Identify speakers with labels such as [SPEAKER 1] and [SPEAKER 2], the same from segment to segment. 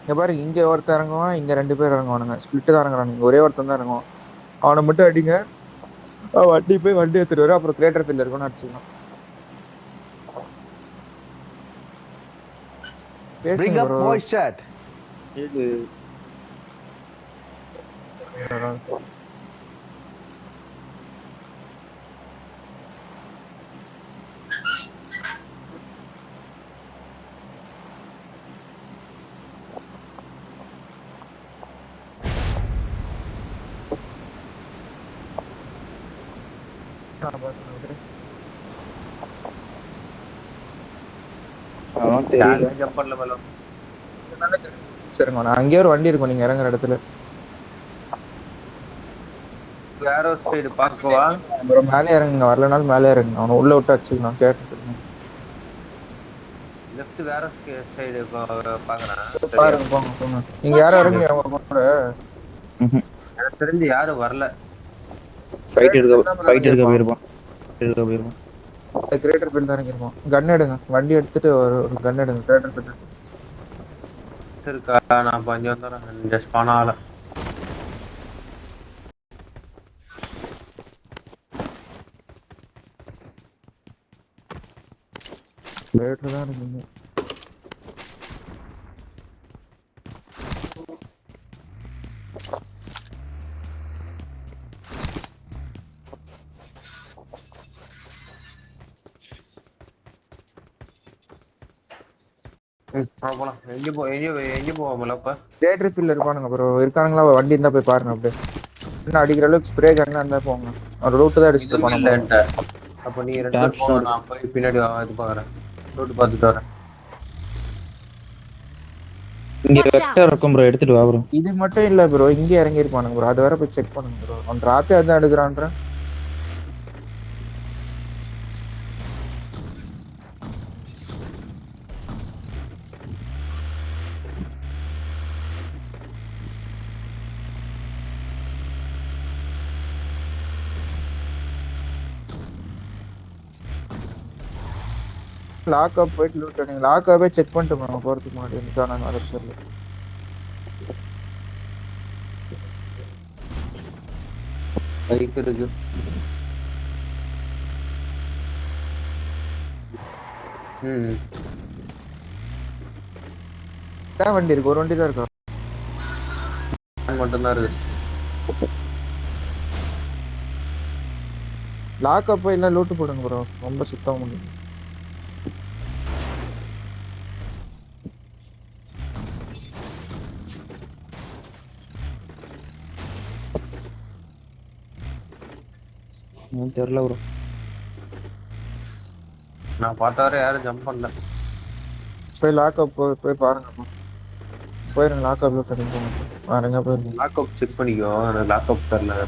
[SPEAKER 1] இங்க பாரு, இங்க ஒருத்தன் இறங்குவான், இங்க 2 பேர் இறங்குவானுங்க. ஸ்பிளிட் தான் இறங்குறானுங்க, ஒரே ஒருத்தன் தான் இறங்குவான். அவனை மட்டும் அடிங்க. வண்டி போய் வண்டி எடுத்துட்டு வரும், அப்புறம் கிரேட்டர் ஃபீல்ட் இருக்கும்னு அடிச்சுக்கலாம்.
[SPEAKER 2] Bring
[SPEAKER 1] பேசுங்க
[SPEAKER 2] up
[SPEAKER 1] ப்ரோ.
[SPEAKER 2] voice chat.
[SPEAKER 3] இது அவன் தெரியல.
[SPEAKER 4] ஜம்ப் பண்ணல மேல.
[SPEAKER 1] சரிங்க, நான் அங்கேயே ஒரு வண்டி இருக்கும் நீங்க இறங்குற இடத்துல.
[SPEAKER 4] வேற ஒரு சைடு பாக்கவா?
[SPEAKER 1] ப்ரோ மேலே இறங்குங்க, வரலனாலும் மேலே இறங்குங்க. அவனை உள்ள விட்டு அடிச்சுக்கலாம். கேட்டு
[SPEAKER 4] லெஃப்ட் வேற சைடு பாக்குறேன்.
[SPEAKER 1] பாருங்க, போங்க போங்க. நீங்க யாரும் இறங்குங்க அவங்க கூட.
[SPEAKER 4] எனக்கு தெரிஞ்சு யாரும் வரல.
[SPEAKER 3] ஃபைட் எடுக்க போயிருப்பான்.
[SPEAKER 1] கிரேட்டர் ஃபீல்ட் தான் இறங்கிருப்போம். கன் எடுங்க, வண்டி எடுத்துட்டு ஒரு கன் எடுங்க. கிரேட்டர் ஃபீல்ட்
[SPEAKER 4] இருக்கா? நான் இப்ப அஞ்சு வந்துடுறேன். ஜஸ்ட் பண்ணால
[SPEAKER 1] கிரேட்டர் தான் இருக்குங்க.
[SPEAKER 4] போலாம். எங்க போவோம்ல இப்ப?
[SPEAKER 1] கிரேட்டர் ஃபீல்ட் இருப்பானுங்க ப்ரோ. இருக்கானுங்களா? வண்டி இருந்தா போய் பாருங்க. அப்படியே என்ன அடிக்கிற அளவுக்கு ஸ்ப்ரே கன்னா இருந்தா போங்க. ஒரு ரூட்டு தான் அடிச்சுட்டு போனோம்.
[SPEAKER 4] அப்ப நீ 2 பேர் போங்க, நான் போய் பின்னாடி இது பாக்குறேன். ரூட் பார்த்துட்டு வரேன்.
[SPEAKER 3] இங்க வெக்டர் இருக்கும் ப்ரோ, எடுத்துட்டு வா ப்ரோ.
[SPEAKER 1] இது மட்டும் இல்ல ப்ரோ, இங்க இறங்கி இருப்பானுங்க ப்ரோ. அது வேற போய் செக் பண்ணுங்க ப்ரோ. அவன் டிராப்பே அதான் எடுக்கிறான்ற. லாக்அப் போயிட்டு லூட் அடிங்க. லாக்அப்பே செக் பண்ணிட்டு போங்க போறதுக்கு முன்னாடி. இருந்துச்சா நான் வர சொல்லு.
[SPEAKER 4] பைக் இருக்கு.
[SPEAKER 1] வண்டி இருக்கு, ஒரு வண்டி தான் இருக்கா.
[SPEAKER 4] மட்டும்தான் இருக்கு.
[SPEAKER 1] லாக்அப் போய் இல்ல லூட் போடுங்க ப்ரோ. ரொம்ப சுத்தம் முடியும்.
[SPEAKER 3] தெரியல ப்ரோ.
[SPEAKER 4] நான் பார்த்தாரு யாரும் ஜம்ப் பண்ணல.
[SPEAKER 1] போய் லாக்அப் போய் பாருங்க. போயிருங்க லாக்அப் லூட் அடிங்க போங்க. பாருங்க போயிருங்க.
[SPEAKER 4] லாக்அப் செக் பண்ணிக்கோ. எனக்கு லாக்அப் தரல.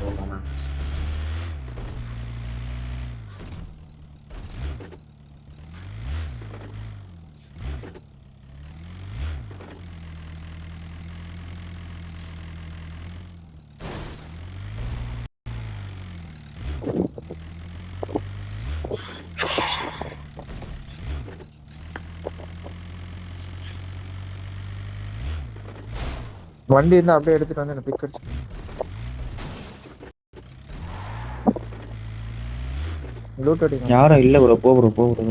[SPEAKER 1] வண்டி இருந்தா அப்படியே எடுத்துட்டு வந்து பிக் அடிச்சு. லூட் அடிங்க.
[SPEAKER 3] யாரும் இல்ல ப்ரோ. போ ப்ரோ.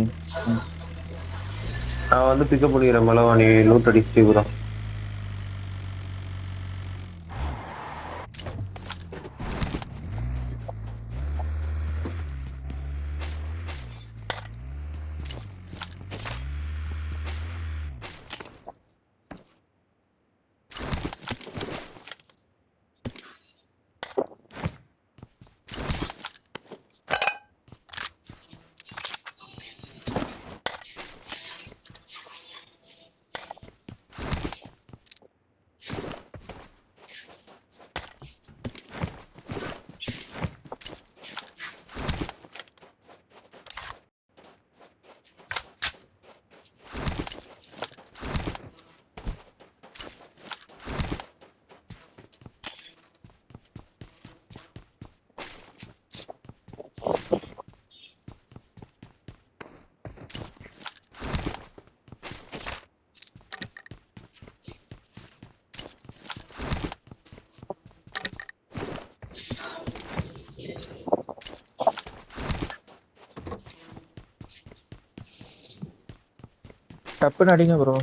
[SPEAKER 4] நான் வந்து பிக்கப் பண்ணிக்கிறேன். மலவா நீ லூட் அடிச்சு ப்ரோ.
[SPEAKER 1] டப்புன்னு அடிங்க ப்ரோ.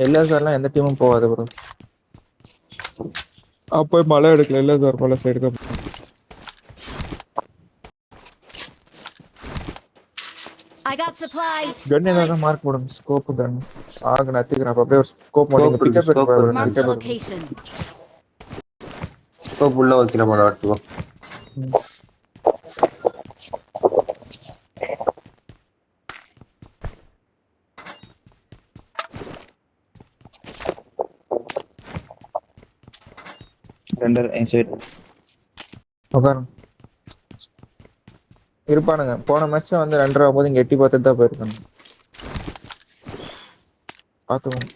[SPEAKER 1] எல்எஸ்ஆர்லாம் எந்த டீமும் போகாது ப்ரோ. அப்போ மழை எடுக்கல எல்எஸ்ஆர் போல சைடு தான்.
[SPEAKER 2] I got supplies.
[SPEAKER 1] கன் ஏதாவது மார்க் போடுங்க. ஸ்கோப் கன் ஆக நத்திக்கிறேன். அப்ப அப்படியே ஒரு ஸ்கோப் போடுங்க.
[SPEAKER 4] Scope
[SPEAKER 1] பிக்கப்
[SPEAKER 4] scope
[SPEAKER 1] இருக்கு.
[SPEAKER 2] Marked a
[SPEAKER 1] pickup
[SPEAKER 2] location.
[SPEAKER 4] Scope உள்ள வைக்கிற மாதிரி எடுத்துக்கோ.
[SPEAKER 3] ரெண்டர் என் சைடு
[SPEAKER 1] உட்காருங்க. இருப்பானுங்க. போன மேட்ச் வந்து 2.5 போது இங்க எட்டி பார்த்துட்டு தான் போயிருக்காங்க. பாத்துக்கோங்க.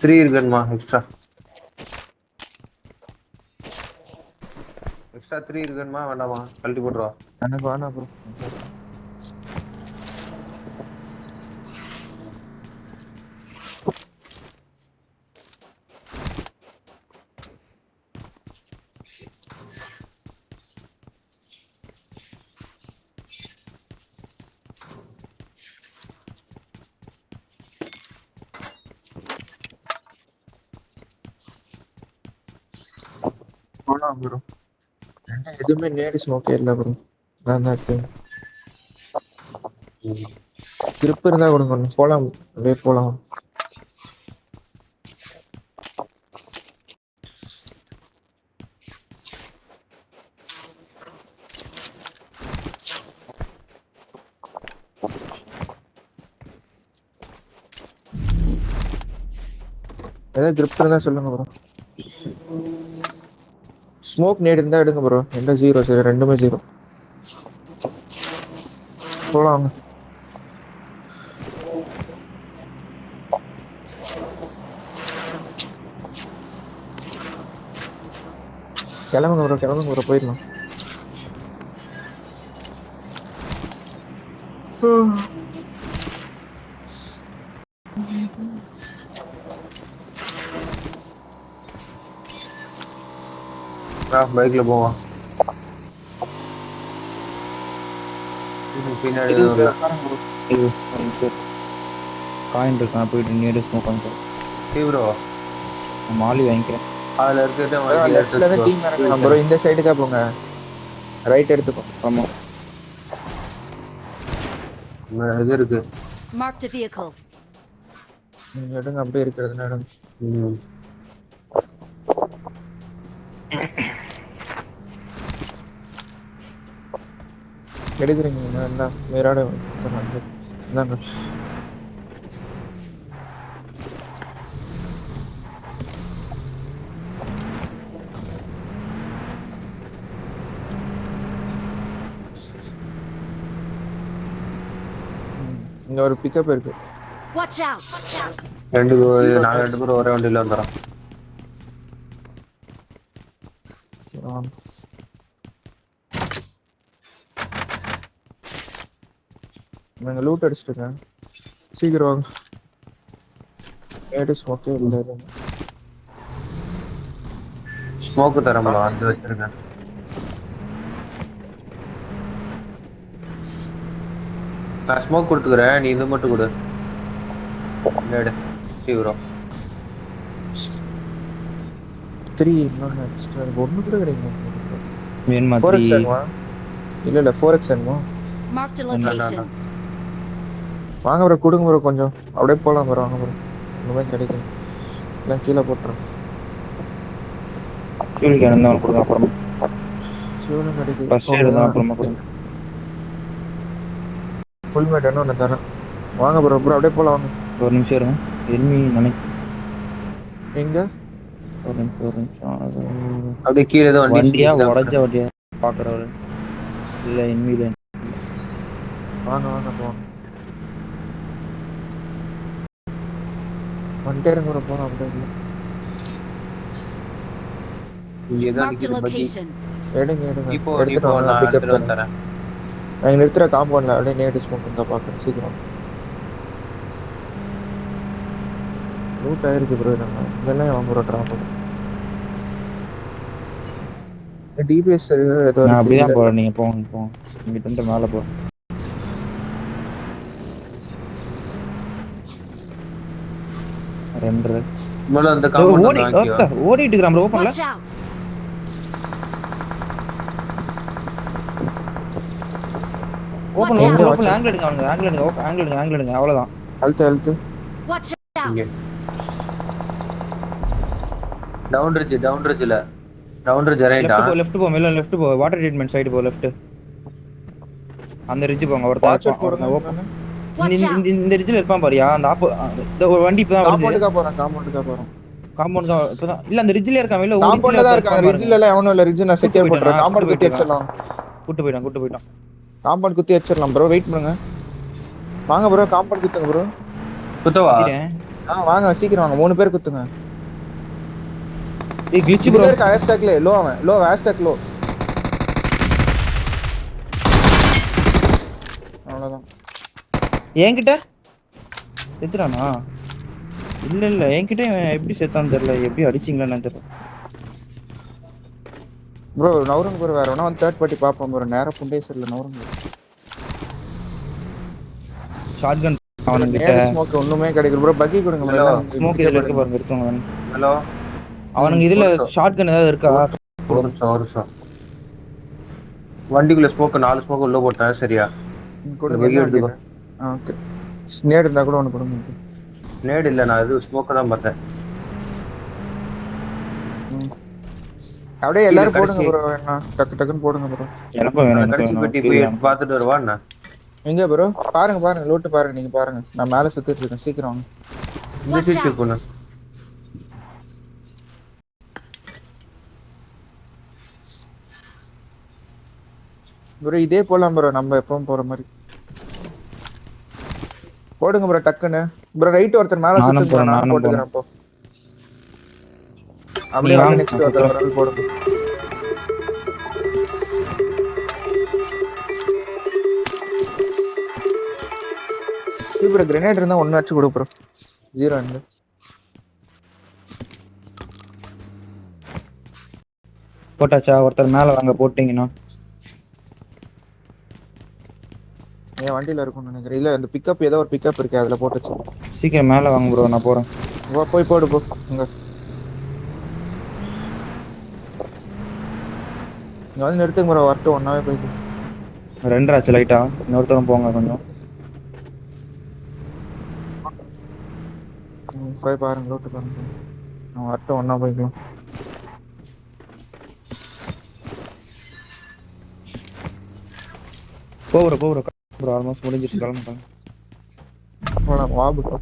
[SPEAKER 4] த்ரீ இருக்குமா எக்ஸ்ட்ரா த்ரீ இருக்குமா வேண்டாமா கழட்டி போட்டுருவா.
[SPEAKER 1] எனக்கு வேணாம் ப்ரோ. ப்ரோ எதுவுமே நேடு ஸ்மோக்கே இல்லை ப்ரோ. நான் தான் இருக்கேன். திருப்பி இருந்தா கொடுங்க. போலாம் அப்படியே போலாம். ஏதாவது கிரிப் இருந்தா சொல்லுங்க ப்ரோ. ஸ்மோக் நேட் இருந்தா எடுங்க ப்ரோ. எந்த 0 சரி ரெண்டுமே 0. போலாம். கிளம்புங்க ப்ரோ போயிடலாம்.
[SPEAKER 4] பைக்ல போவான். பின்னாடி
[SPEAKER 3] காயின் இருக்கு. நான் போயிட்டு நேரு ஸ்மோக் வாங்கிக்கிறேன்.
[SPEAKER 4] ப்ரோ
[SPEAKER 3] மாலி வாங்கிக்கிறேன்.
[SPEAKER 4] அதுல இருக்கிறது
[SPEAKER 1] டீம் இறங்கலாம் ப்ரோ. இந்த சைடுக்கா போங்க. ரைட் எடுத்துக்கோ.
[SPEAKER 3] ஆமா
[SPEAKER 4] இது இருக்கு.
[SPEAKER 2] Marked a vehicle.
[SPEAKER 1] நீங்க எடுங்க. அப்படியே இருக்கிறது எடுங்க. எடுக்கிறீங்க என்ன வேறாட இந்தாங்க. இங்க ஒரு பிக்கப் இருக்கு.
[SPEAKER 2] Watch out.
[SPEAKER 4] நாங்க 2 பேரும் ஒரே வண்டியில வந்துறோம்.
[SPEAKER 1] நாங்க லூட் அடிச்சிட்டேன். சீக்கிரம் வாங்க. ஏடு ஸ்மோக்கே இல்ல.
[SPEAKER 4] ஸ்மோக் தரமா வந்து வச்சிருக்கேன். நான் ஸ்மோக் கொடுத்துக்கிறேன். நீ இது மட்டும் கொடு. நேடு ப்ரோ
[SPEAKER 1] 3 இன்னொன்னு எக்ஸ்ட்ரா ஒண்ணு கூட கிடைக்குமா?
[SPEAKER 3] வேணுமா
[SPEAKER 1] 4x வேணுமா? இல்ல 4x வேணுமா?
[SPEAKER 2] Marked a location.
[SPEAKER 1] வாங்க ப்ரோ கொடுங்க ப்ரோ கொஞ்சம். அப்படியே போலாம் ப்ரோ. வாங்க ப்ரோ. ஒண்ணுமே கிடைக்கும். எல்லாம் கீழே போட்டுறோம்.
[SPEAKER 3] ஃபியூல் கேன் தான் கொடுங்க. அப்புறமா
[SPEAKER 1] ஃபியூலும் கிடைக்குது.
[SPEAKER 3] ஃபர்ஸ்ட் எய்ட் தான் அப்புறமா கொடுங்க.
[SPEAKER 1] ஃபுல் மேட் என்ன ஒன்று தரேன். வாங்க ப்ரோ. ப்ரோ அப்படியே போலாம் வாங்க.
[SPEAKER 3] ஒரு நிமிஷம் இருங்க. எனிமி நினைக்கிறேன்.
[SPEAKER 1] எங்க
[SPEAKER 3] ஒரு நிமிஷம்
[SPEAKER 4] அப்படியே கீழே ஏதோ
[SPEAKER 3] வண்டியா உடஞ்ச வண்டியா பாக்குறவரு இல்ல எனிமில.
[SPEAKER 1] வாங்க போங்க. வந்துட்டே இருங்க ப்ரோ. போலாம் அப்படியே.
[SPEAKER 4] இங்க ஏதோ
[SPEAKER 2] Marked a
[SPEAKER 4] நிக்குது பக்கி.
[SPEAKER 2] location.
[SPEAKER 1] எடுங்க
[SPEAKER 4] இப்போ
[SPEAKER 1] எடுத்துட்டு வாங்க.
[SPEAKER 4] நான்
[SPEAKER 1] பிக்கப்
[SPEAKER 4] எடுத்துட்டு
[SPEAKER 1] தரேன்.
[SPEAKER 4] வரேன்.
[SPEAKER 1] நான் நிறுத்துற காம்பவுண்ட்ல அப்படியே நேடு ஸ்மோக் இருந்தா பாக்குறேன். சீக்கிரம் லூட் ஆயிருக்கு ப்ரோ. நம்ம இதெல்லாம் வாங்க ப்ரோ. டிராப் டிபிஎஸ் ஏதோ
[SPEAKER 3] நான்
[SPEAKER 1] இருக்கு
[SPEAKER 3] அப்படிதான்
[SPEAKER 1] இல்ல
[SPEAKER 3] போறேன், நீங்க போங்க போங்க. இங்கிட்ட இருந்து மேல போ. ரெண்டு
[SPEAKER 4] மேல அந்த காம்பவுண்ட்
[SPEAKER 3] ஓடி
[SPEAKER 4] வாங்கிக்கோ.
[SPEAKER 3] ஓடிட்டு இருக்கிறான் ப்ரோ. ஓபன்ல
[SPEAKER 2] Watch out!
[SPEAKER 3] Open
[SPEAKER 2] Watch
[SPEAKER 3] open
[SPEAKER 2] out!
[SPEAKER 3] Open angle எடுங்க. அவனுங்க ஆங்கிள் எடுங்க. ஆங்கிள் எடுங்க, ஆங்கிள் எடுங்க. அவ்வளவுதான்.
[SPEAKER 1] அழுத்து
[SPEAKER 2] Watch
[SPEAKER 4] இங்க
[SPEAKER 2] out!
[SPEAKER 4] டவுன் ரிட்ஜ்ல டவுன் ரிட்ஜ் இறங்கிட்டா.
[SPEAKER 3] லெஃப்ட் போ மேல. லெஃப்ட் போ. வாட்டர் ட்ரீட்மெண்ட் சைடு போ. லெஃப்ட் அந்த ரிட்ஜ் போங்க.
[SPEAKER 1] வாட்ச்
[SPEAKER 3] ஒருத்தன்
[SPEAKER 1] அவுட் போடுங்க
[SPEAKER 3] ஓபன்
[SPEAKER 2] Watch out!
[SPEAKER 3] இந்த ரிட்ஜ்ல இருப்பான் பாரியா. அந்த இந்த ஒரு வண்டி இப்பதான் வருது.
[SPEAKER 1] காம்பவுண்டுக்கா போறேன்
[SPEAKER 3] காம்பவுண்ட் தான் இப்பதான். இல்ல அந்த ரிட்ஜ்ல இருக்கான். இல்ல
[SPEAKER 1] காம்பவுண்ட்ல தான் இருக்காங்க. ரிட்ஜ்ல எல்லாம் எவனும் இல்ல. ரிட்ஜ் நான் செக்யூர் பண்றேன். காம்பவுண்ட் குத்தி அடிச்சிடலாம்.
[SPEAKER 3] கூட்டு போயிட்டான்.
[SPEAKER 1] காம்பவுண்ட் குத்தி அடிச்சிடலாம் ப்ரோ. வெயிட் பண்ணுங்க. வாங்க ப்ரோ, காம்பவுண்ட் குத்துங்க ப்ரோ.
[SPEAKER 4] குத்தவா?
[SPEAKER 1] வாங்க சீக்கிரம் வாங்க. 3 பேர் குத்துங்க.
[SPEAKER 3] ஏய் கிளிட்ச்
[SPEAKER 1] ப்ரோ
[SPEAKER 3] ப்ரோ.
[SPEAKER 1] இருக்க ஹேஷ்டாக்ல லோ ஹேஷ்டாக் லோ. அவ்வளவுதான்.
[SPEAKER 3] என்கிட்ட செத்துறானா? இல்ல என்கிட்ட இவன் எப்படி செத்தான்னு தெரியல. எப்படி அடிச்சிங்களான்னு தெரியல.
[SPEAKER 1] ப்ரோ நவருங்க ப்ரோ. வேற வேணா வந்து தேர்ட் பார்ட்டி பாப்போம் ப்ரோ. நேரா புண்டேஸ்ல நவருங்க.
[SPEAKER 3] ஷாட்கன் அவனுங்கிட்ட
[SPEAKER 1] நேரா ஸ்மோக் ஒண்ணுமே கிடைக்கல ப்ரோ. பக்கி கொடுங்க ப்ரோ.
[SPEAKER 3] ஸ்மோக் இதுல இருக்கு பாருங்க. எடுத்துங்க.
[SPEAKER 4] ஹலோ,
[SPEAKER 3] அவனுங்க இதுல ஷாட்கன் ஏதாவது இருக்கா?
[SPEAKER 4] ஒரு நிமிஷம். வண்டிக்குள்ள ஸ்மோக் 4 ஸ்மோக் உள்ள போட்டேன். சரியா?
[SPEAKER 1] கொடுங்க.
[SPEAKER 4] வெளிய எடுத்துக்கோ.
[SPEAKER 1] ஓகே. ஸ்னேட் இருந்தா கூட ஒன்னு கொடுங்க.
[SPEAKER 4] நேடு இல்ல, நான் இது ஸ்மோக் தான் பார்த்தேன்.
[SPEAKER 1] அப்படியே எல்லாரும் போடுங்க ப்ரோ. என்ன டக்குன்னு போடுங்க ப்ரோ.
[SPEAKER 3] எனக்கும் வேணும்.
[SPEAKER 4] கடைசி பெட்டி போய் பார்த்துட்டு வருவா என்ன?
[SPEAKER 1] எங்க ப்ரோ? பாருங்க லூட் பாருங்க. நீங்க பாருங்க. நான் மேல சுத்திட்டு இருக்கேன். சீக்கிரம் வாங்க.
[SPEAKER 4] இந்த சீட் செக் பண்ணு.
[SPEAKER 1] ப்ரோ இதே போலாம் ப்ரோ. நம்ம எப்பவும் போற மாதிரி போடுங்க ப்ரோ. டக்குன்னு ப்ரோ ரைட் ஒருத்தர் மேல சுத்துங்க. நான் போட்டுக்கிறேன் அப்போ. அப்படியே வாங்க. நெக்ஸ்ட் ஒருத்தர் போடுங்க. ப்ரோ கிரேனேட் இருந்தா ஒன்னு அடிச்சு கொடு ப்ரோ. 0 அங்க
[SPEAKER 3] போட்டாச்சா? ஒருத்தர் மேல வாங்க. போட்டீங்கன்னா
[SPEAKER 1] என் வண்டியில இருக்கும்னு நினைக்கிறேன். இல்ல இந்த பிக்கப் ஏதோ ஒரு பிக்கப் இருக்கு. அதுல போட்டுச்சு.
[SPEAKER 3] சீக்கிரம் மேல வாங்க ப்ரோ. நான் போறேன்.
[SPEAKER 1] போய் போடு போ. இங்க வந்து நிறுத்துங்க ப்ரோ. வரட்டும் ஒன்னாவே போயிட்டு.
[SPEAKER 3] 2 ஆச்சு லைட்டா. இன்னொருத்தரும் போங்க கொஞ்சம்.
[SPEAKER 1] போய் பாருங்க. லூட் பாருங்க. நான் வரட்டும் ஒன்னா போய்க்கலாம்.
[SPEAKER 3] போற ப்ரோ. ஆல்மோஸ்ட் முடிஞ்சிருச்சு. கிளம்பிட்டாங்க.
[SPEAKER 1] போலாம் வா ப்ரோ.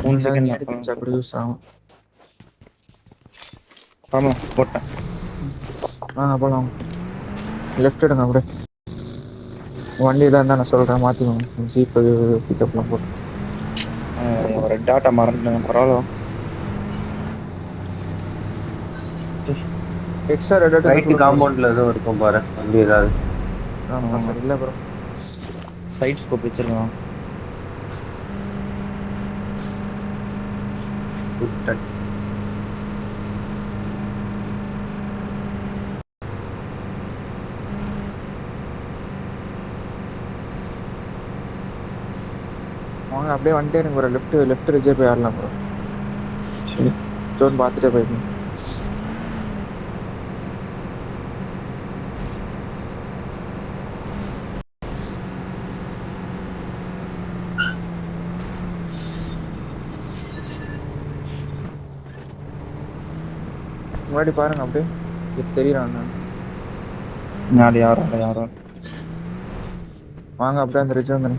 [SPEAKER 3] 3 செகண்ட்
[SPEAKER 1] அடிச்சு அப்படி யூஸ் ஆகும்.
[SPEAKER 3] ஆமா போட்டேன்.
[SPEAKER 1] போலாம். லெஃப்ட் எடுங்க அப்படியே. வண்டி தான் நான் சொல்றேன். மாத்திக்கோங்க. ஜீப் பிக்கப்லாம் போட்டு.
[SPEAKER 3] ஒரு டாட்டா மறந்துட்டேன். பரவாயில்ல.
[SPEAKER 1] எக்ஸ்ட்ரா ரெட்
[SPEAKER 4] ரைட் காம்பவுண்ட்ல ஏதோ இருக்கும் பாரு. வண்டி ஏதாவது.
[SPEAKER 1] இல்ல ப்ரோ.
[SPEAKER 3] சைட் ஸ்கோப் வச்சிருக்கான்.
[SPEAKER 1] வாங்க அப்படியே வந்துட்டே இருங்க ப்ரோ. லெஃப்ட் ரிஜே போய் ஆடலாம் ப்ரோ.
[SPEAKER 3] சரி
[SPEAKER 1] ஜோன் பார்த்துட்டே போய்க்கணும். முன்னாடி பாருங்க அப்படியே தெரியறாங்க.
[SPEAKER 3] யாரும்
[SPEAKER 1] வாங்க அப்படியே அந்த ரிட்ஜ் வந்து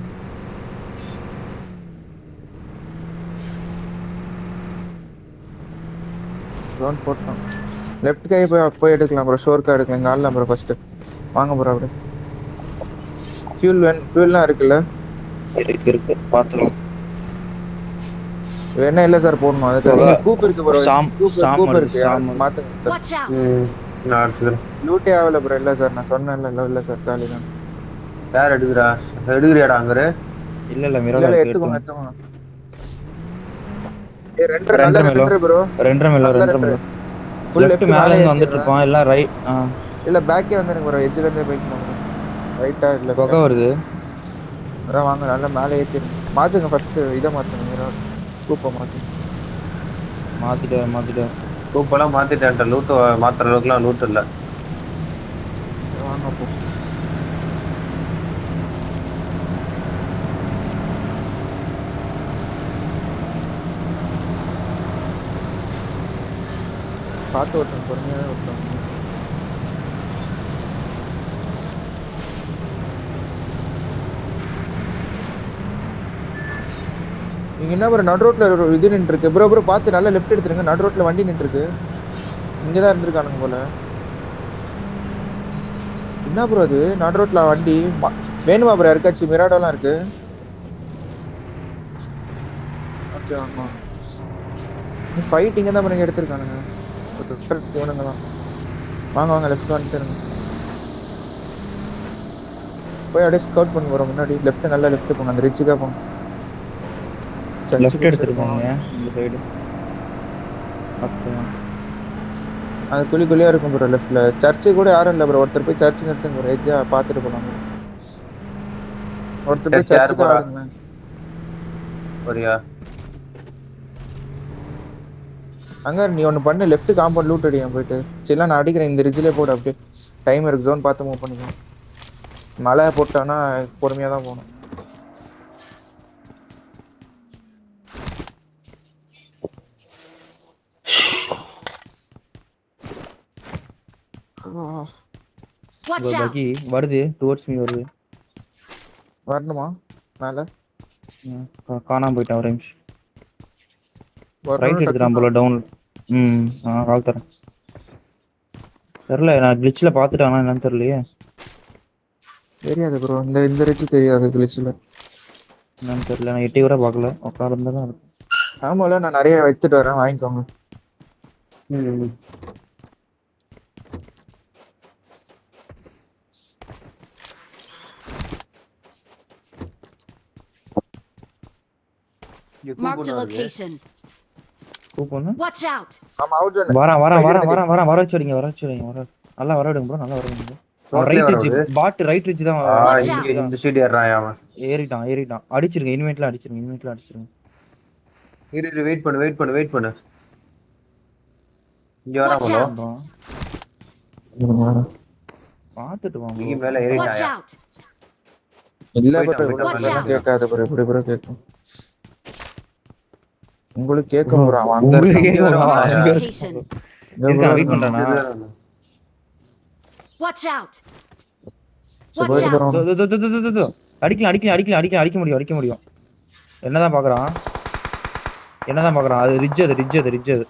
[SPEAKER 1] ஜோன் போட்டோம். லெஃப்ட் கை போய் எடுக்கலாம் ப்ரோ. ஷோர் கார்டு எடுக்கலாம். இங்க ஆடலாம் ப்ரோ. ஃபர்ஸ்ட் வாங்க ப்ரோ. அப்படியே ஃபியூல்லாம் இருக்குல்ல?
[SPEAKER 3] இருக்கு பாத்துறோம்.
[SPEAKER 1] என்ன இல்ல சார் போடணும். அதுக்கு கூப் இருக்கு ப்ரோ. கூப் இருக்கு. மாத்துங்க.
[SPEAKER 2] Watch out!
[SPEAKER 4] நான் எடுத்துக்கிறேன்.
[SPEAKER 1] லூட்டே ஆகல ப்ரோ. இல்ல சார் நான் சொன்னேன்ல. இல்ல சார் காலி தான்.
[SPEAKER 4] யார் எடுக்கிறியாடா அங்கரு?
[SPEAKER 3] இல்ல
[SPEAKER 1] மிரர் எடுத்துக்கோங்க. ஏ ரெண்டரை நல்ல ரெண்டரை ப்ரோ.
[SPEAKER 3] ரெண்டரை மேல
[SPEAKER 1] ஃபுல்
[SPEAKER 3] லெஃப்ட்
[SPEAKER 1] லெஃப்ட்
[SPEAKER 3] மேல
[SPEAKER 1] மேலே
[SPEAKER 3] இருந்து வந்துட்டு
[SPEAKER 1] ஏத்திடுறேன்.
[SPEAKER 3] இருப்பான் எல்லாம் ரைட்.
[SPEAKER 1] இல்ல பேக்கே வந்து எனக்கு ஒரு எட்ஜ்ல இருந்தே பைக் போங்க. ரைட்டா இல்ல
[SPEAKER 3] புகை வருது.
[SPEAKER 1] அதான் வாங்க நல்லா மேலே ஏத்திடுங்க. மாத்துங்க ஃபர்ஸ்ட் இதை மாத்துங்க. ஸ்கூப்பை மாத்துங்க.
[SPEAKER 3] மாத்திட்டேன்.
[SPEAKER 4] சூப்பெல்லாம் மாத்திட்டேன். லூட் மாத்துற அளவுக்குலாம் லூட் இல்ல.
[SPEAKER 1] வாங்க போ. பார்த்து ஓட்டுங்க, பொறுமையாவே ஓட்டுங்க. நீங்க என்ன ப்ரோ நடு ரோட்ல ஒரு இது நின்று இருக்கு ப்ரோ பார்த்து நல்லா லெஃப்ட் எடுத்துருங்க. நடு ரோட்ல வண்டி நின்று இருக்கு. இங்கதான் இருந்திருக்கானுங்க போல. என்ன ப்ரோ அது நடு ரோட்ல வண்டி வேணுமா ப்ரோ? இருக்காச்சு மிராடோலாம் இருக்கு. ஓகே ஆமா ஃபைட் இங்க தான் பண்ணி எடுத்திருக்கானுங்க. இவனுங்க தான். வாங்க லெஃப்ட் வந்துட்டுருங்க. போய் அப்படியே ஸ்கவுட் பண்ணி போறோம். முன்னாடி லெஃப்ட் நல்லா லெஃப்ட் போங்க. அந்த ரிச்சுக்கா போங்க.
[SPEAKER 3] லெஃப்ட் எடுத்துருக்காங்க இந்த சைடு.
[SPEAKER 1] அது குழியா இருக்கும் ப்ரோ லெஃப்ட்ல. சர்ச்சு கூட யாரும் இல்ல ப்ரோ. ஒருத்தர் போய் சர்ச் நிறுத்துங்க ப்ரோ. எட்ஜா பாத்துட்டு போலாம். ஒருத்தர் போய் சர்ச்சுக்கு ஆடுங்க.
[SPEAKER 4] சரியா
[SPEAKER 1] அங்க நீ ஒன்னு பண்ணு. லெஃப்ட் காம்பவுண்ட் லூட் அடியா போயிட்டு. சரி நான் அடிக்கிறேன். இந்த ரிட்ஜ்ல போடு. அப்படியே டைம் இருக்கு. ஜோன் பார்த்து மூவ் பண்ணிக்கலாம். மழை போட்டானா பொறுமையா தான் போகணும்.
[SPEAKER 2] Watch out!
[SPEAKER 3] பக்கி வருது டுவர்ட்ஸ் மீ வருது.
[SPEAKER 1] வரணுமா மேல?
[SPEAKER 3] காணாம போயிட்டான் ஒரு நிமிஷம்.
[SPEAKER 1] வரணும்,
[SPEAKER 3] ரைட் எடுத்துறான் போல
[SPEAKER 1] டக்குனு.
[SPEAKER 3] டவுன். கால் தரேன். தெரியல நான் கிளிச்ல பாத்துட்டானா என்னன்னு தெரியலையே.
[SPEAKER 1] தெரியாது ப்ரோ. இந்த ரிட்ஜ் தெரியாது கிளிச்ல.
[SPEAKER 3] என்னன்னு தெரியல. நான் எட்டி கூட பார்க்கல. உட்கார்ந்து தான் இருக்கு.
[SPEAKER 1] ஆமால நான் நிறைய எடுத்துட்டு வரேன். வாங்கிக்கோங்க.
[SPEAKER 2] Marked a location.
[SPEAKER 3] கூப்போன்னு.
[SPEAKER 2] Watch out!
[SPEAKER 1] ஆமா அவுட் ஜோன்.
[SPEAKER 3] வர வச்சுடுங்க. நல்லா வர விடுங்க ப்ரோ. நல்லா வர விடுங்க. ரைட் ரிட்ஜ் பாட் ரைட் ரிட்ஜ் தான்.
[SPEAKER 4] இந்த சைடு ஏறான் அவன்.
[SPEAKER 3] ஏறிட்டான். அடிச்சிருங்க. இன்வென்ட்ல அடிச்சிருங்க.
[SPEAKER 4] இரு வெயிட் பண்ணு. இங்க வரா
[SPEAKER 2] Watch
[SPEAKER 4] போல.
[SPEAKER 2] out!
[SPEAKER 3] பாத்துட்டு வாங்க.
[SPEAKER 4] இங்க மேல
[SPEAKER 2] Watch
[SPEAKER 4] ஏறிட்டாயா?
[SPEAKER 2] out!
[SPEAKER 1] இல்ல
[SPEAKER 4] போயிட்டான்,
[SPEAKER 1] ப்ரோ
[SPEAKER 2] Watch out!
[SPEAKER 1] கேட்காத ப்ரோ. இப்படி கேட்கும். உங்களுக்கு கேட்கும் ப்ரோ. அவன் அங்க
[SPEAKER 3] உங்களுக்கு
[SPEAKER 1] இருக்கான்.
[SPEAKER 3] கேட்கும்.
[SPEAKER 2] Marked a location.
[SPEAKER 3] வெயிட் பண்றானா?
[SPEAKER 2] Watch out! Watch
[SPEAKER 1] Watch
[SPEAKER 2] out!
[SPEAKER 1] out!
[SPEAKER 3] அடிக்க முடியும். என்னதான் பாக்குறான்? அது ரிட்ஜ் அது.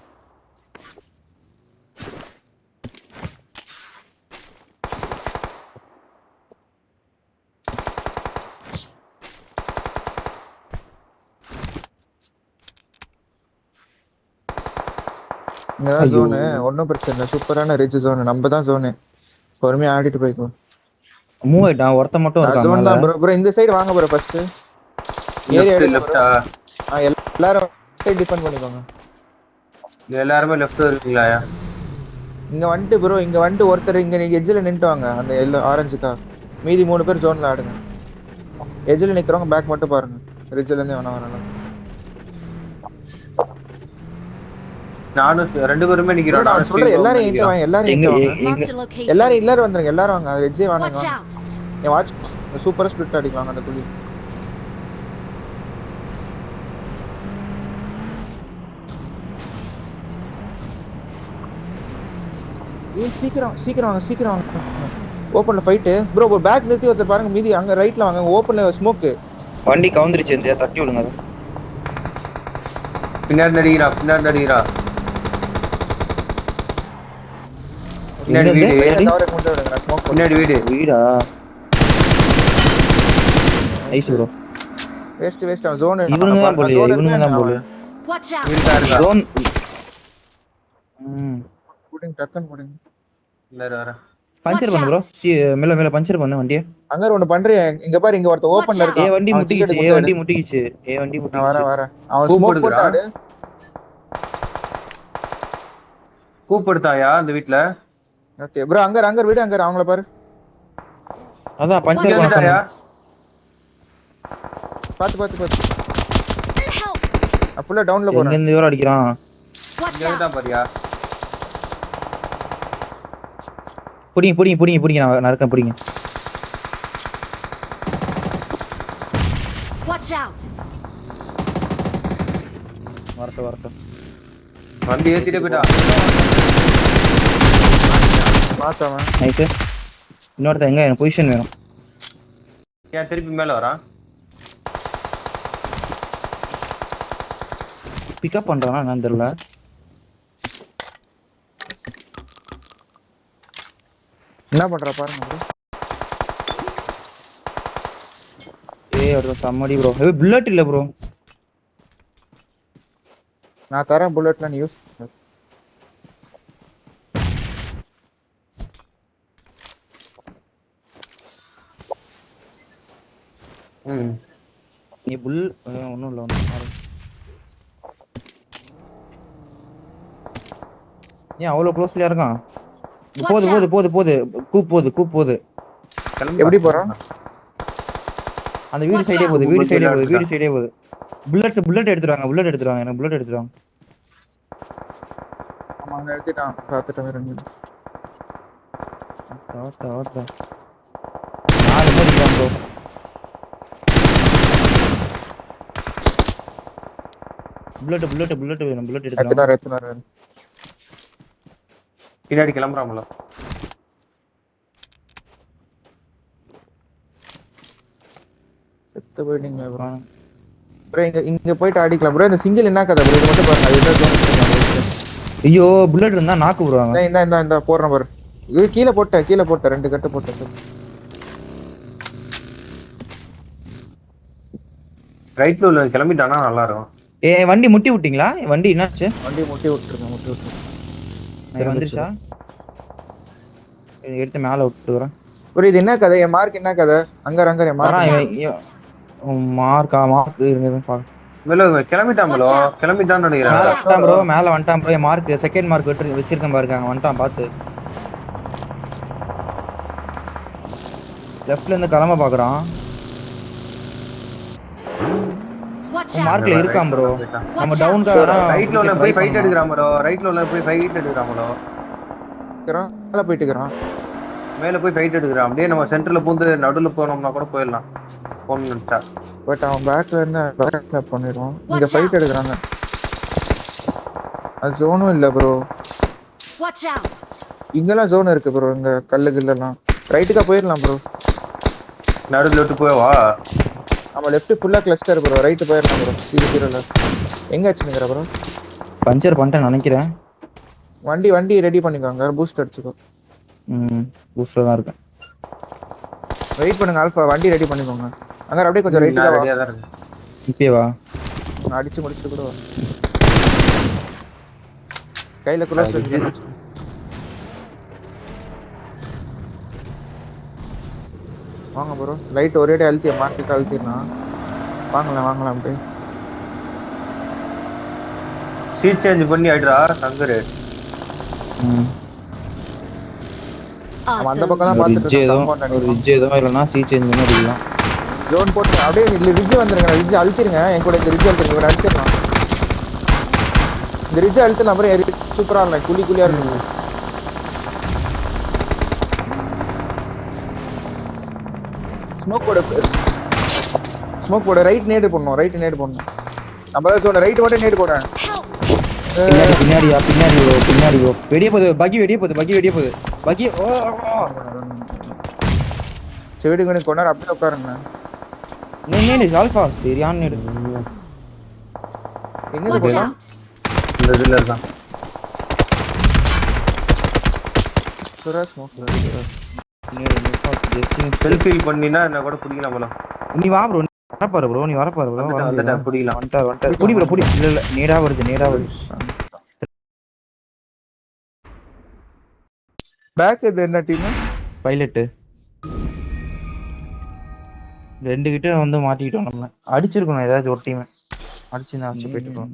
[SPEAKER 1] இங்கதான் ஜோனு. ஒன்னும் பிரச்சனை இல்லை. சூப்பரான ரிட்ஜ் ஜோனு. நம்ம தான் ஜோனு. பொறுமையா ஆடிட்டு போய்க்கோ.
[SPEAKER 3] மூவ் ஆயிட்டான். ஒருத்த மட்டும்
[SPEAKER 1] ஜோன்
[SPEAKER 3] இருக்கான்.
[SPEAKER 1] தான் ப்ரோ. இந்த சைடு வாங்க ப்ரோ. First area
[SPEAKER 4] லெஃப்ட்டா?
[SPEAKER 1] எல்லாரும் சைடு டிஃபெண்ட் பண்ணிக்கோங்க.
[SPEAKER 4] எல்லாரும் லெஃப்ட் இருக்கீங்களா?
[SPEAKER 1] இங்க வந்துட்டு ப்ரோ. இங்க வந்துட்டு ஒருத்தர் இங்க நீங்க எட்ஜ்ல நின்னுட்டு வாங்க. அந்த எல்லோ ஆரஞ்சுக்கா. மீதி 3 பேர் ஜோன்ல ஆடுங்க. எட்ஜ்ல நிக்கிறவங்க பேக் மட்டும் பாருங்க. ரிட்ஜ்ல இருந்தே வரணும்.
[SPEAKER 4] நானும் 2 பேருமே நிக்கிறோம்.
[SPEAKER 1] நான் சொல்றேன் எல்லாரும் என்கிட்ட வாங்க.
[SPEAKER 2] Marked a location.
[SPEAKER 1] எல்லாரும் வந்துருங்க. எல்லாரும் வாங்க. ரிட்ஜே வாங்க.
[SPEAKER 2] Watch out!
[SPEAKER 1] நீ வாட்ச் சூப்பரா ஸ்பிளிட் அடிக்கலாம் அந்த குழி. சீக்கிரம் வாங்க. ஓபன்ல ஃபைட் ப்ரோ. ஒரு பேக் நிறுத்தி ஒருத்தர் பாருங்க. மீதி அங்க ரைட்ல வாங்க. ஓபன்ல ஸ்மோக்.
[SPEAKER 3] வண்டி கவுந்துருச்சு. இந்த தட்டி விடுங்க.
[SPEAKER 4] பின்னாடி நடிக்கிறா. பின்னாடி வீடு.
[SPEAKER 3] வீடா? Nice bro.
[SPEAKER 1] Waste zone.
[SPEAKER 3] இவனுங்க தான் போல.
[SPEAKER 2] Watch out!
[SPEAKER 4] இருக்கா?
[SPEAKER 3] ஜோன்.
[SPEAKER 1] டக்குன்னு போடுங்க.
[SPEAKER 4] வர.
[SPEAKER 3] பஞ்சர் பண்ணு ப்ரோ. மேல பஞ்சர் பண்ணு வண்டியை.
[SPEAKER 1] அங்க ஒன்னு பண்றேன். இங்க பாரு. இங்க ஒருத்த ஓபன்ல
[SPEAKER 2] Watch
[SPEAKER 1] இருக்கான்.
[SPEAKER 3] வண்டி முட்டிக்கிச்சு.
[SPEAKER 1] நான் வரேன். அவன் ஸ்மோக் போட்டாடு.
[SPEAKER 4] கூப்பிடுத்தாயா அந்த வீட்ல
[SPEAKER 1] ஓகே ப்ரோ அங்க வீடு அங்க அவங்கள பாரு.
[SPEAKER 3] அதான்
[SPEAKER 4] இங்க
[SPEAKER 3] பஞ்சர் பண்ண
[SPEAKER 4] வந்துட்டாயா
[SPEAKER 3] சொன்னேன்.
[SPEAKER 1] பாத்து
[SPEAKER 2] Help!
[SPEAKER 1] அப்பல டவுன்ல
[SPEAKER 3] எங்க
[SPEAKER 1] போறேன்.
[SPEAKER 3] இருந்து இவர அடிக்கிறான்?
[SPEAKER 2] Watch
[SPEAKER 4] இங்க வந்துட்டான்
[SPEAKER 2] out!
[SPEAKER 4] பாரியா
[SPEAKER 3] புடிங்க நான் நறுக்கேன் புடிங்க.
[SPEAKER 2] Watch out!
[SPEAKER 3] வரட்டும்.
[SPEAKER 4] வந்து ஏத்திட்டே போயிட்டா
[SPEAKER 1] பாத்தவன்
[SPEAKER 3] நைஸ். இன்னொருத்த எங்க எனக்கு பொசிஷன் வேணும்.
[SPEAKER 4] ஏன் திருப்பி மேல வரான்
[SPEAKER 3] பிக்கப் பண்றானா என்னன்னு தெரியல.
[SPEAKER 1] என்ன பண்றா பாருங்க bro.
[SPEAKER 3] ஒரு சம்மடி ப்ரோ. புல்லட் இல்ல ப்ரோ.
[SPEAKER 1] நான் தரேன் புல்லட்ல நீ யூஸ்.
[SPEAKER 3] நீ புல் ஒண்ணும் இல்ல ஒண்ணும். ஏன் அவ்வளவு க்ளோஸ்லயா இருக்கான்? போது கூப் போகுது.
[SPEAKER 1] எப்படி போறான்?
[SPEAKER 3] அந்த வீடு
[SPEAKER 2] Watch
[SPEAKER 3] சைடே
[SPEAKER 2] out.
[SPEAKER 3] போகுது. புல்லட் எடுத்துறாங்க. எனக்கு புல்லட் எடுத்துறாங்க.
[SPEAKER 1] ஆமா அங்க எடுத்துட்டான். பாத்துட்டேன் ரெண்டு.
[SPEAKER 3] ஓட்ட. 4 பேர் இருக்காங்க ப்ரோ. புல்லட் வேணும். புல்லட் எடுத்துறாங்க.
[SPEAKER 1] எத்தனாரு
[SPEAKER 4] பின்னாடி கிளம்புறாமல
[SPEAKER 1] செத்து போயிட்டீங்க ப்ரோ. ப்ரோ இங்க போயிட்டு அடிக்கலாம் ப்ரோ. இந்த சிங்கிள் என்ன கதை ப்ரோ? இது மட்டும் பாருங்க. அது தான்.
[SPEAKER 3] ஐயோ புல்லட் இருந்தா நாக்கு விடுவாங்க.
[SPEAKER 1] இந்த போடுறேன் பாரு. இது கீழ போட்டேன் 2 கட்டு போட்டேன்.
[SPEAKER 4] ரைட்ல உள்ள கிளம்பிட்டானா நல்லா இருக்கும்.
[SPEAKER 3] வண்டி முட்டி விட்டீங்களா? வண்டி என்னாச்சு?
[SPEAKER 1] வண்டி முட்டி விட்டுருங்க.
[SPEAKER 3] வந்துருச்சா? எடுத்து மேல விட்டுறேன்.
[SPEAKER 1] ப்ரோ இது என்ன கதை? என் மார்க் என்ன கதை? அங்க
[SPEAKER 3] மார்க் இருங்க பாக்க.
[SPEAKER 4] கிளம்பிட்டான் கிளம்பிட்டான்னு நினைக்கிறேன்.
[SPEAKER 3] ப்ரோ மேல வந்துட்டான் ப்ரோ. மார்க் செகண்ட் மார்க் வச்சிருக்கேன் பாருங்க. வந்துட்டான் பாத்து. லெஃப்ட்ல இருந்து கிளம்ப பாக்குறான்.
[SPEAKER 2] Watch out!
[SPEAKER 3] மார்க்ல இருக்கான் ப்ரோ. நம்ம டவுன்
[SPEAKER 4] ரைட்ல உள்ள போய் ஃபைட் எடுக்கறான் ப்ரோ.
[SPEAKER 1] மேல போயிட்டு இருக்கறான்.
[SPEAKER 4] மேல போய் ஃபைட் எடுக்கறான். அப்படியே நம்ம சென்டர்ல பூந்து நடுவுல போனோம்னா கூட போயிடலாம். போன்னுட்டா
[SPEAKER 1] பட் அவன் பேக்ல இருந்து பேக்ல பண்ணிடுவான். இங்க ஃபைட் எடுக்கறாங்க. அது ஜோனும் இல்ல ப்ரோ.
[SPEAKER 2] Watch out!
[SPEAKER 1] இங்கலாம் ஜோன் இருக்கு ப்ரோ. இங்க கல்லுகில்லாம் ரைட்டுக்கா போயிரலாம் ப்ரோ.
[SPEAKER 4] நடுவுல விட்டு போவா.
[SPEAKER 1] நம்ம லெஃப்ட் ஃபுல்லா கிளஸ்டர் ப்ரோ. ரைட் போயிரலாம் ப்ரோ. சீரியஸ்ல எங்க ஆச்சுங்கற ப்ரோ?
[SPEAKER 3] பஞ்சர் பண்ணிட்டேன் நினைக்கிறேன்.
[SPEAKER 1] வண்டி ரெடி பண்ணிக்கோங்க. பூஸ்ட் அடிச்சுக்கோ.
[SPEAKER 3] பூஸ்ட்ல தான் இருக்கேன்.
[SPEAKER 1] வெயிட் பண்ணுங்க ஆல்பா. வண்டி ரெடி பண்ணிக்கோங்க. அங்க அப்படியே கொஞ்சம் ரைட்டுக்கு வா.
[SPEAKER 4] ரெடியா தான் இருக்கு.
[SPEAKER 3] இப்பே வா.
[SPEAKER 1] அடிச்சு முடிச்சிட்டு கூட வா. கையில க்ளோஸ் வச்சு வாங்க ப்ரோ. லைட் ஒரேடி அழுத்தி மார்க்குக்கு அழுத்தினா வாங்கலாம் அப்படியே.
[SPEAKER 4] சீட் சேஞ்ச் பண்ணி ஆயிடுறா சங்கரு.
[SPEAKER 1] நம்ம அந்த
[SPEAKER 2] Awesome!
[SPEAKER 1] பக்கம் தான் பாத்துட்டு இருக்கோம்.
[SPEAKER 3] ரிட்ஜ் ஏதோ இல்லனா சி சேஞ்ச் பண்ணி அடிக்கலாம்.
[SPEAKER 1] ஜோன் போட்டு அப்படியே இல்ல ரிட்ஜ் வந்துருங்க. ரிட்ஜ் அழுத்திருங்க. என் கூட இந்த ரிட்ஜ் அழுத்திருங்க. இவரை அடிச்சிடலாம். இந்த ரிட்ஜ் அழுத்தினா அப்புறம் சூப்பரா இருக்கும். குழியா இருக்கும். ஸ்மோக் போட ரைட் நேடு போடணும். நம்ம தான் சொல்ற ரைட் மட்டும் நேடு போடுறேன்.
[SPEAKER 2] Help!
[SPEAKER 3] பின்னாடி bro. வெளிய போகுது. பக்கி பக்கி. ஓ
[SPEAKER 1] செவிடுங்க கொண்டார் அப்படியே உட்காருங்க.
[SPEAKER 3] நீ ஆல்பா சரியான நேடு.
[SPEAKER 1] எங்க
[SPEAKER 2] Watch
[SPEAKER 1] போலாம்?
[SPEAKER 2] out!
[SPEAKER 4] இந்த இதுல இருக்கான்.
[SPEAKER 1] சுரா ஸ்மோக்
[SPEAKER 4] செல்ஃபி பண்ணினா என்ன கூட பிடிக்கலாம் போல.
[SPEAKER 3] நீ வா ப்ரோ. வரப்பாரு ப்ரோ.
[SPEAKER 4] வந்துட்டேன் பிடிக்கலாம்.
[SPEAKER 3] வந்துட்டார். புடி ப்ரோ புடி. இல்ல நேரா வருது.
[SPEAKER 1] பேக் இது என்ன டீம்?
[SPEAKER 3] பைலட் 2 கிட்ட வந்து மாட்டிக்கிட்டோம். நம்ம அடிச்சிருக்கணும் ஏதாச்சும் ஒரு டீம். அடிச்சு போயிட்டு இருக்கோம்.